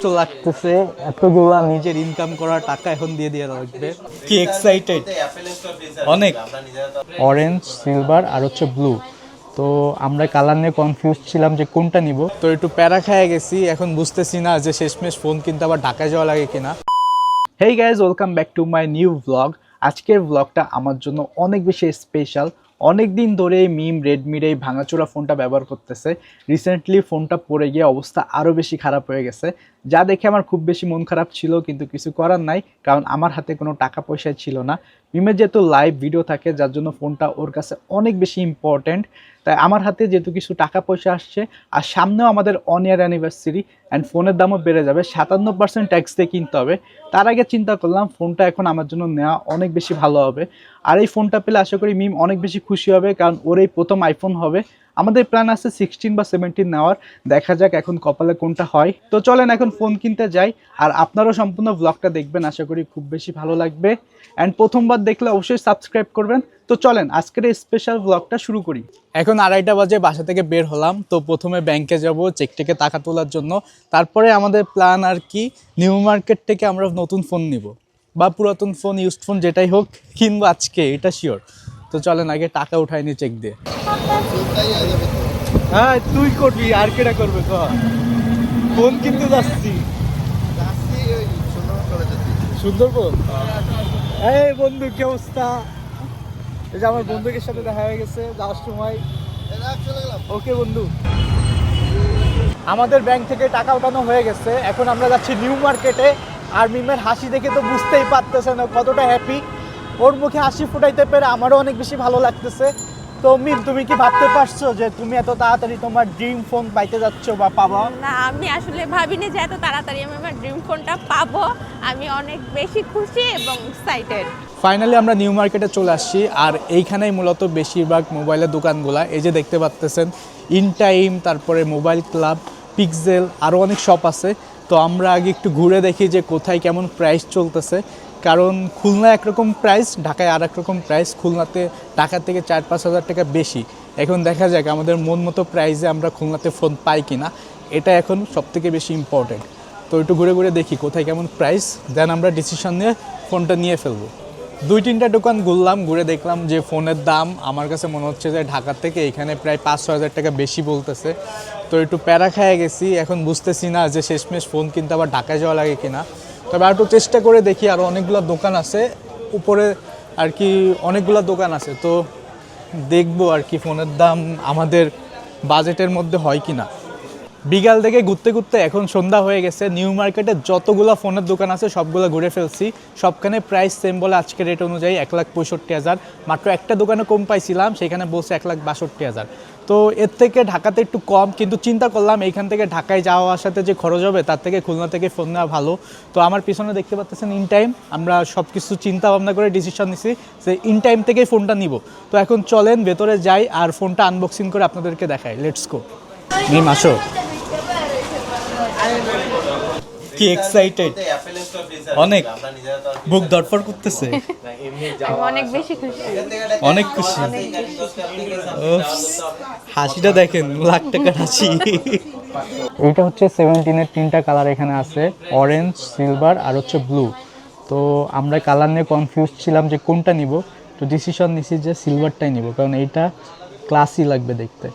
তো লাগতেছে এতগুলা নিজের ইনকাম করা টাকা এখন দিয়ে দিয়ে লাগবে। কি এক্সাইটেড অনেক। অরেঞ্জ, সিলভার আর হচ্ছে ব্লু। তো আমরা কালার নিয়ে কনফিউজ ছিলাম যে কোনটা নিব। তো একটু প্যারা খেয়ে গেছি, এখন বুঝতেছি না যে শেষমেশ ফোন কিনতে আবার ঢাকায় যাওয়া লাগে কিনা। Hey guys, welcome back to my new blog. আজকের ব্লগটা আমার জন্য অনেক বেশি স্পেশাল। অনেক দিন ধরে মিম রেডমির এই ভাঙাচোরা ফোনটা ব্যবহার করতেছে। রিসেন্টলি ফোনটা পড়ে গিয়ে অবস্থা আরও বেশি খারাপ হয়ে গেছে, যা দেখে আমার খুব বেশি মন খারাপ ছিল, কিন্তু কিছু করার নাই, কারণ আমার হাতে কোনো টাকা পয়সা ছিল না। মিমের যেহেতু লাইভ ভিডিও থাকে, যার জন্য ফোনটা ওর কাছে অনেক বেশি ইম্পর্ট্যান্ট। তাই আমার হাতে যেহেতু কিছু টাকা পয়সা আসছে, আর সামনেও আমাদের অন ইয়ার অ্যানিভার্সারি অ্যান্ড ফোনের দামও বেড়ে যাবে, 57% ট্যাক্স দিয়ে কিনতে হবে। তার আগে চিন্তা করলাম ফোনটা এখন আমার জন্য নেওয়া অনেক বেশি ভালো হবে। আর এই ফোনটা পেলে আশা করি মিম অনেক বেশি খুশি হবে, কারণ ওর এই প্রথম আইফোন হবে। আমাদের প্ল্যান আছে 16 বা 17 নেওয়ার, দেখা যাক এখন কপালে কোনটা হয়। তো চলেন এখন ফোন কিনতে যাই, আর আপনারাও সম্পূর্ণ ব্লগটা দেখবেন, আশা করি খুব বেশি ভালো লাগবে। অ্যান্ড প্রথমবার দেখলে অবশ্যই সাবস্ক্রাইব করবেন। তো চলেন আজকের এই স্পেশাল ব্লগটা শুরু করি। এখন 2:30 বাজে বাসা থেকে বের হলাম। তো প্রথমে ব্যাংকে যাব চেক টেকে টাকা তোলার জন্য, তারপরে আমাদের প্ল্যান আর কি নিউ মার্কেট থেকে আমরা নতুন ফোন নিব, বা পুরাতন ফোন, ইউজড ফোন যেটাই হোক কিনবো আজকে, এটা শিওর। তো চলেন আগে টাকা উঠাইনি চেক দিয়ে। হ্যাঁ তুই করবি, আর কেটা করবে? ফোন কিনতে যাচ্ছি সুন্দরবন। এই বন্ধু কি অবস্থা? এই যে আমার বন্ধুদের সাথে দেখা হয়ে গেছে যাওয়ার সময়। ওকে বন্ধু, আমাদের ব্যাংক থেকে টাকা উঠানো হয়ে গেছে, এখন আমরা যাচ্ছি নিউ মার্কেটে। আর মিমের হাসি দেখে তো বুঝতেই পারতেছে না কতটা হ্যাপি। ওর মুখে হাসি ফুটাইতে পেরে আমারও অনেক বেশি ভালো লাগতেছে। তো মিম, তুমি কি ভাবতে পারছো যে তুমি এত তাড়াতাড়ি তোমার ড্রিম ফোন পাইতে যাচ্ছ বা পাবা? না, আমি আসলে ভাবিনি যে এত তাড়াতাড়ি আমি আমার ড্রিম ফোনটা পাবো। আমি অনেক বেশি খুশি এবং এক্সাইটেড। ফাইনালি আমরা নিউ মার্কেটে চলে আসছি, আর এইখানেই মূলত বেশিরভাগ মোবাইলের দোকানগুলা। এই যে দেখতে পাচ্তেছেন ইন টাইম, তারপরে মোবাইল ক্লাব, পিক্সেল, আরও অনেক শপ আছে। তো আমরা আগে একটু ঘুরে দেখি যে কোথায় কেমন প্রাইস চলতেছে, কারণ খুলনা একরকম প্রাইস, ঢাকায় আর একরকম প্রাইস। খুলনাতে ঢাকার থেকে 4-5 হাজার টাকা বেশি। এখন দেখা যাক আমাদের মন মতো প্রাইসে আমরা খুলনাতে ফোন পাই কিনা, এটা এখন সবথেকে বেশি ইম্পর্টেন্ট। তো একটু ঘুরে ঘুরে দেখি কোথায় কেমন প্রাইস, দেন আমরা ডিসিশন নিয়ে ফোনটা নিয়ে ফেলবো। 2-3টা দোকান ঘুরলাম, ঘুরে দেখলাম যে ফোনের দাম আমার কাছে মনে হচ্ছে যে ঢাকার থেকে এখানে প্রায় 5-6 হাজার টাকা বেশি বলতেছে। তো একটু প্যারা খেয়ে গেছি, এখন বুঝতেছি না যে শেষমেশ ফোন কিনতে আবার ঢাকায় যাওয়া লাগে কিনা। তবে আর একটু চেষ্টা করে দেখি, আরও অনেকগুলো দোকান আছে উপরে আর কি, অনেকগুলো দোকান আছে। তো দেখবো আর কি ফোনের দাম আমাদের বাজেটের মধ্যে হয় কি না। বিকাল থেকে ঘুরতে ঘুরতে এখন সন্ধ্যা হয়ে গেছে। নিউ মার্কেটে যতগুলো ফোনের দোকান আছে সবগুলো ঘুরে ফেলছি। সবখানে প্রাইস সেম বলে আজকের রেট অনুযায়ী 1,65,000। মাত্র একটা দোকানে কম পাইছিলাম, সেখানে বলছে 1,62,000। তো এর থেকে ঢাকাতে একটু কম, কিন্তু চিন্তা করলাম এইখান থেকে ঢাকায় যাওয়া আসাতে যে খরচ হবে তার থেকে খুলনা থেকে ফোন নেওয়া ভালো। তো আমার পিছনে দেখতে পাচ্ছেন ইন টাইম, আমরা সব কিছু চিন্তা ভাবনা করে ডিসিশন নিছি যে ইন টাইম থেকেই ফোনটা নিব। তো এখন চলেন ভেতরে যাই আর ফোনটা আনবক্সিং করে আপনাদেরকে দেখাই। Let's go. মিম আসো। কি এক্সাইটেড অনেক, বুক ধড়ফড় করতেছে। আমি অনেক বেশি খুশি। অনেক খুশি। হাসিটা দেখেন, লাখ টাকার হাসি। এইটা হচ্ছে 17-এর 3টা কালার এখানে আছে, অরেঞ্জ, সিলভার আর হচ্ছে ব্লু। তো আমরা কালার নিয়ে কনফিউজ ছিলাম যে কোনটা নিব। তো ডিসিশন নিছি যে সিলভারটাই নিব, কারণ এইটা ক্লাসি লাগবে দেখতে।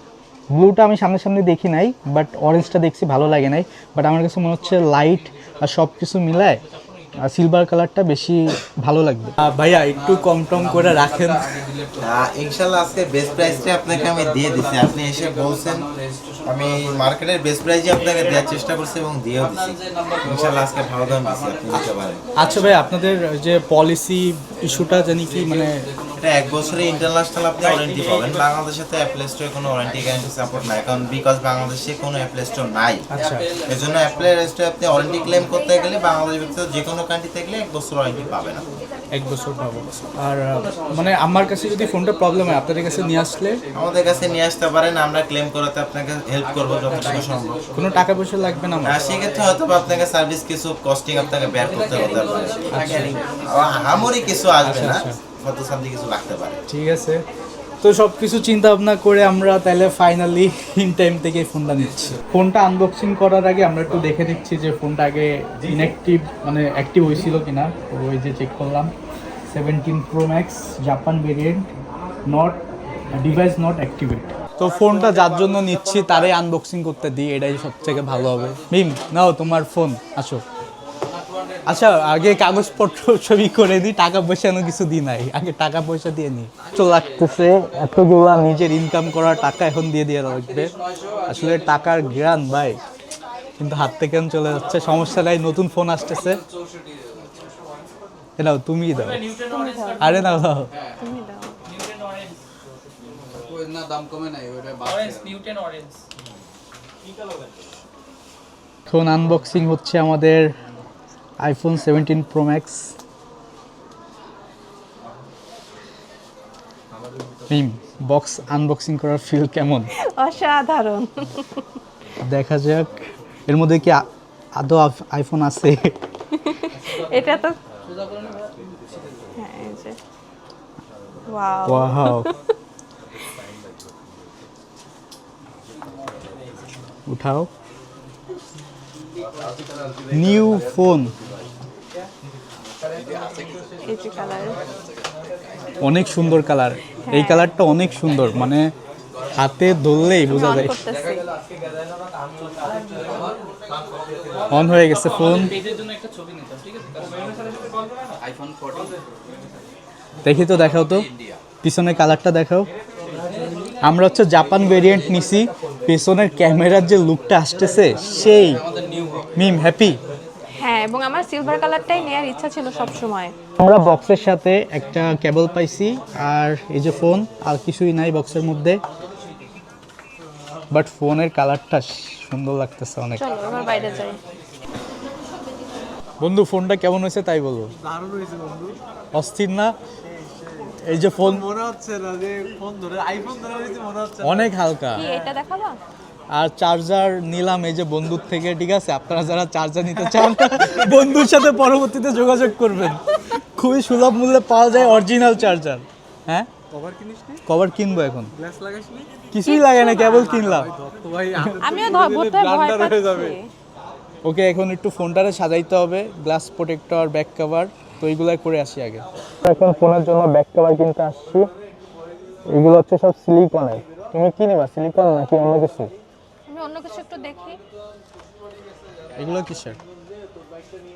ব্লুটা আমি সামনে দেখি নাই, বাট অরেঞ্জটা দেখছি, ভালো লাগে নাই। বাট আমার কাছে মনে হচ্ছে লাইট আর সব কিছু মিলায় সিলভার কালারটা বেশি ভালো লাগবে। ভাইয়া একটু কম টম করে রাখেন। ইনশাআল্লাহ আজকে বেস্ট প্রাইসটা আপনাকে আমি দিয়ে দিচ্ছি। আপনি এসে বলছেন, আমি মার্কেটের বেস্ট প্রাইসই আপনাকে দেওয়ার চেষ্টা করছি এবং দিয়েও দিচ্ছি। ইনশাআল্লাহ আজকে ভালো দাম দিচ্ছি, আপনি নিতে পারেন। আচ্ছা ভাই, আপনাদের যে পলিসি ইস্যুটা জানি কি, মানে এটা 1 বছরের ইন্টারন্যাশনাল আপনি ওয়ারেন্টি পাবেন। বাংলাদেশে তো অ্যাপল স্টোরে কোনো ওয়ারেন্টি গ্যারান্টি সাপোর্ট নাই, কারণ বিকজ বাংলাদেশে কোনো অ্যাপল স্টোর নাই। আচ্ছা, এই জন্য অ্যাপল স্টোরে আপনি ওয়ারেন্টি ক্লেম করতে গেলে বাংলাদেশ ভিতরে যে কোনো কান্ট্রি থেকে 1 বছর ওয়ারেন্টি পাবেন। 1 বছর পাবো। আর মানে আমার কাছে যদি ফোনটা প্রবলেম হয় আপনাদের কাছে নিয়ে আসলে? আমাদের কাছে নিয়ে আসতে পারেন, আমরা ক্লেম করাতে আপনাকে হেল্প করবো যতটুকু সম্ভব। কোনো টাকা পয়সা লাগবে না আমার? সেক্ষেত্রে হয়তো আপনাকে সার্ভিস কিছু কস্টিং আপনাকে বের করতে হতে পারে। আহামরি কিছু আসবে না, কত সামথিং কিছু লাগতে পারে। ঠিক আছে, তো সব কিছু চিন্তা ভাবনা করে আমরা তাহলে ফাইনালি ইন টাইম থেকে ফোনটা নিচ্ছি। ফোনটা আনবক্সিং করার আগে আমরা একটু দেখে দিচ্ছি যে ফোনটা আগে ইনঅ্যাক্টিভ মানে অ্যাক্টিভ হয়েছিল কিনা। তো ওই যে চেক করলাম 17 Pro Max Japan variant, not device not activate. তো ফোনটা যার জন্য নিচ্ছি তারাই আনবক্সিং করতে দিই, এটাই সবথেকে ভালো হবে। মিম নাও তোমার ফোন, আসো। আচ্ছা আগে কাগজপত্র ছবি করে দিই, টাকা পয়সা কিছু দিই নাই, আগে টাকা পয়সা দিয়ে নিই। তো লাগতেছে এতগুলা নিজের ইনকাম করা টাকা এখন দিয়ে লাগবে। আসলে টাকার জ্ঞান ভাই, কিন্তু হাত থেকে চলে যাচ্ছে। সমস্যা নাই, নতুন ফোন আসতেছে। নাও তুমি দাও, আরে নাও দাও। এখন আনবক্সিং হচ্ছে আমাদের iPhone 17 Pro Max। Box unboxing করার ফিল কেমন? অসাধারণ। দেখা যাক এর মধ্যে কি আদৌ আইফোন আছে। এটা তো হ্যাঁ, এই যে ওয়াও ওয়াও, উঠাও। নিউ ফোন, এই যে কালার, অনেক সুন্দর কালার। এই কালারটা অনেক সুন্দর, মানে হাতে ধরলেই বোঝা যায়। অন হয়ে গেছে ফোন। দেখি তো, দেখাও তো পিছনে কালারটা দেখাও। আমরা হচ্ছে জাপান ভেরিয়েন্ট নিছি, পেছনের ক্যামেরার যে লুকটা আসতেছে সেই। মিম হ্যাপি? হ্যাঁ, এবং আমার সিলভার কালারটাই নেওয়ার ইচ্ছা ছিল সব সময়। আমরা বক্সের সাথে একটা কেবল পাইছি, আর এই যে ফোন, আর কিছুই নাই বক্সের মধ্যে। বাট ফোনের কালারটা সুন্দর লাগতেছে অনেক। চলো আমরা বাইরে যাই। বন্ধু ফোনটা কেমন হয়েছে তাই বলো। দারুণ হয়েছে বন্ধু, অস্থির না? এই যে ফোন মনে হচ্ছে না যে ফোন ধরে আইফোন ধরে হয়েছে মনে হচ্ছে। অনেক হালকা। কি এটা দেখাবা? আর চার্জার নিলাম এই যে বন্ধুর থেকে, ঠিক আছে? আপনারা যারা চার্জার নিতে চান বন্ধুর সাথে পরবর্তীতে যোগাযোগ করবেন, খুবই সুলভ মূল্যে পাওয়া যায় অরিজিনাল চার্জার। হ্যাঁ, কভার কিনিস নি? কভার কিনবো এখন। গ্লাস লাগাইস নি? কিছুই লাগে না, কেবল কিনলাম। তো ভাই আমিও ধরতে ভয় পাচ্ছি। ওকে, এখন একটু ফোনটারে সাজাইতে হবে, গ্লাস প্রোটেক্টর, ব্যাক কভার, তো এইগুলাই করে আসি আগে। এখন ফোনের জন্য ব্যাক কভার কিনতে আসছি। এগুলো হচ্ছে সব সিলিকনের। তুমি কি নিবা, সিলিকন নাকি অন্য কিছু? আমি অন্য কিছু একটু দেখি। এগুলো কিসের?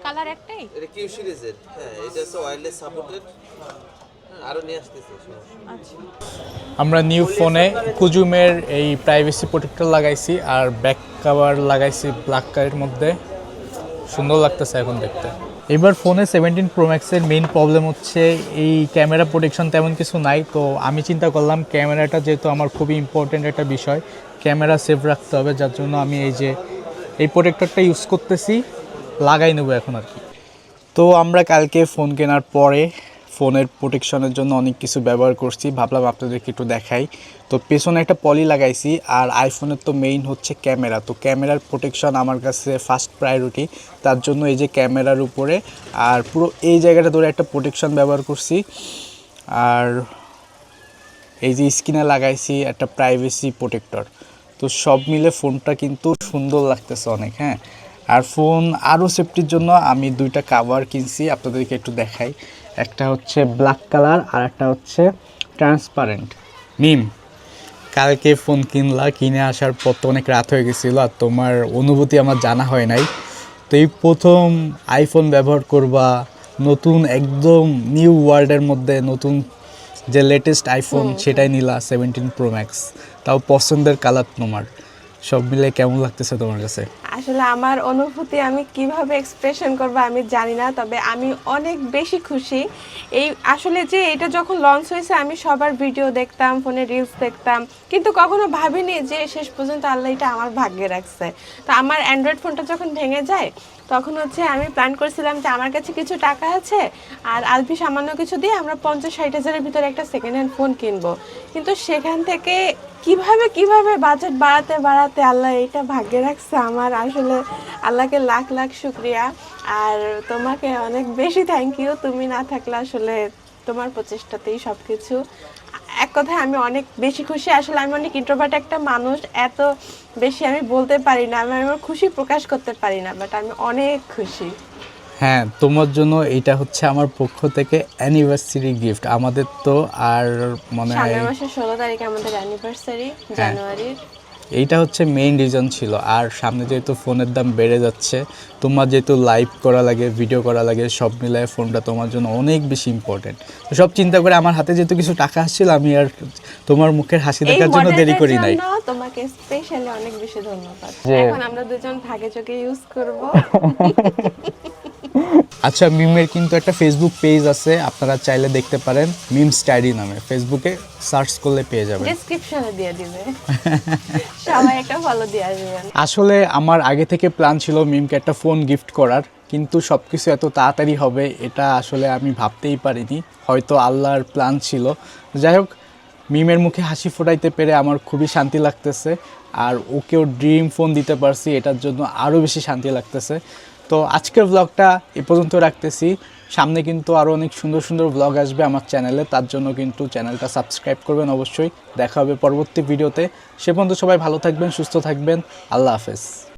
কালার একটাই। এটা কিউ সিরিজের, হ্যাঁ এটা হচ্ছে ওয়্যারলেস সাপোর্টেড, আরো নিয়ে আসতেছে। আচ্ছা, আমরা নিউ ফোনে কুজুমের এই প্রাইভেসি প্রোটেক্টর লাগাইছি, আর ব্যাক কভার লাগাইছি ব্ল্যাক কালারের মধ্যে। সুন্দর লাগতেছে এখন দেখতে। এবার ফোনে 17 Pro Max এর মেইন প্রবলেম হচ্ছে এই ক্যামেরা প্রোটেকশন তেমন কিছু নাই। তো আমি চিন্তা করলাম ক্যামেরাটা যেহেতু আমার খুবই ইম্পর্টেন্ট একটা বিষয়, ক্যামেরা সেভ রাখতে হবে, যার জন্য আমি এই প্রোটেক্টরটা ইউজ করতেছি, লাগাই নেবো এখন আর কি। তো আমরা কালকে ফোন কেনার পরে ফোনের প্রোটেকশনের জন্য অনেক কিছু ব্যবহার করছি, ভাবলাম আপনাদেরকে একটু দেখাই। তো পেছনে একটা পলি লাগাইছি, আর আইফোনের তো মেইন হচ্ছে ক্যামেরা, তো ক্যামেরার প্রোটেকশন আমার কাছে ফার্স্ট প্রায়োরিটি। তার জন্য এই যে ক্যামেরার উপরে আর পুরো এই জায়গাটা ধরে একটা প্রোটেকশন ব্যবহার করছি, আর এই যে স্ক্রিনে লাগাইছি একটা প্রাইভেসি প্রোটেক্টর। তো সব মিলে ফোনটা কিন্তু সুন্দর লাগতেছে অনেক। হ্যাঁ, আর ফোন আরও সেফটির জন্য আমি দুইটা কাভার কিনছি, আপনাদেরকে একটু দেখাই। একটা হচ্ছে ব্ল্যাক কালার আর একটা হচ্ছে ট্রান্সপারেন্ট। মিম, কালকে ফোন কিনে আসার পর তো অনেক রাত হয়ে গেছিলো, আর তোমার অনুভূতি আমার জানা হয় নাই। তো এই প্রথম আইফোন ব্যবহার করবা, নতুন একদম নিউ ওয়ার্ল্ডের মধ্যে নতুন যে লেটেস্ট আইফোন সেটাই নিলা 17 Pro Max, তাও পছন্দের কালার তোমার। সব মিলে কেমন লাগতেছে তোমার কাছে? আসলে আমার অনুভূতি আমি কিভাবে এক্সপ্রেশন করব আমি জানি না, তবে আমি অনেক বেশি খুশি। এই আসলে যে এটা যখন লঞ্চ হয়েছে আমি সবার ভিডিও দেখতাম, ফোনে রিলস দেখতাম, কিন্তু কখনো ভাবিনি যে শেষ পর্যন্ত আল্লাহ এটা আমার ভাগ্যে রাখছে। তো আমার অ্যান্ড্রয়েড ফোনটা যখন ভেঙে যায় তখন হচ্ছে আমি প্ল্যান করেছিলাম যে আমার কাছে কিছু টাকা আছে, আর আলফি সামান্য কিছু দিয়ে আমরা 50-60 হাজারের ভিতরে একটা সেকেন্ড হ্যান্ড ফোন কিনবো। কিন্তু সেখান থেকে কিভাবে বাজেট বাড়াতে আল্লাহ এটা ভাগ্যে রাখছে আমার। আসলে আল্লাহকে লাখ লাখ শুক্রিয়া, আর তোমাকে অনেক বেশি থ্যাংক ইউ। তুমি না থাকলে আসলে তোমার প্রচেষ্টাতেই সব কিছু। এক কথায় আমি অনেক বেশি খুশি। আসলে আমি অনেক ইন্ট্রোভার্ট একটা মানুষ, এত বেশি আমি বলতে পারি না, আমি আমার খুশি প্রকাশ করতে পারি না, বাট আমি অনেক খুশি। হ্যাঁ, তোমার জন্য এটা হচ্ছে আমার পক্ষ থেকে অ্যানিভার্সারি গিফট। আমাদের তো আর মনে হয় সামনের মাসের 16 তারিখে আমাদের অ্যানিভার্সারি, জানুয়ারির। এইটা হচ্ছে মেইন রিজন ছিল। আর সামনে যেহেতু ফোনের দাম বেড়ে যাচ্ছে, তোমার যেহেতু লাইভ করা লাগে, ভিডিও করা লাগে, সব মিলায় ফোনটা তোমার জন্য অনেক বেশি ইম্পর্টেন্ট। তো সব চিন্তা করে আমার হাতে যেহেতু কিছু টাকা আসছিল, আমি আর তোমার মুখের হাসি এই দেখার জন্য দেরি করি নাই। মডেলটার জন্য তোমাকে স্পেশালি অনেক বেশি ধন্যবাদ। যে- এখন আমরা দুজন ভাগে চোখে ইউজ করব। আচ্ছা, মিমের কিন্তু একটা ফেসবুক পেজ আছে, আপনারা চাইলে দেখতে পারেন, মিম স্টাডি নামে। ফেসবুকে সার্চ করলে পেয়ে যাবেন। ডেসক্রিপশনে দিয়ে দিবে, সবাই একটা ফলো দিয়ে আসবেন। আসলে আমার আগে থেকে প্ল্যান ছিল মিমকে একটা ফোন গিফট করার, কিন্তু সব কিছু এত তাড়াতাড়ি হবে এটা আসলে আমি ভাবতেই পারিনি। হয়তো আল্লাহর প্ল্যান ছিল। যাই হোক, মিমের মুখে হাসি ফোটাইতে পেরে আমার খুবই শান্তি লাগতেছে, আর ওকেও ড্রিম ফোন দিতে পারছি, এটার জন্য আরও বেশি শান্তি লাগতেছে। তো আজকের ব্লগটা এ পর্যন্ত রাখতেছি। সামনে কিন্তু আরও অনেক সুন্দর সুন্দর ব্লগ আসবে আমার চ্যানেলে, তার জন্য কিন্তু চ্যানেলটা সাবস্ক্রাইব করবেন অবশ্যই। দেখা হবে পরবর্তী ভিডিওতে। সে পর্যন্ত সবাই ভালো থাকবেন, সুস্থ থাকবেন। আল্লাহ হাফেজ।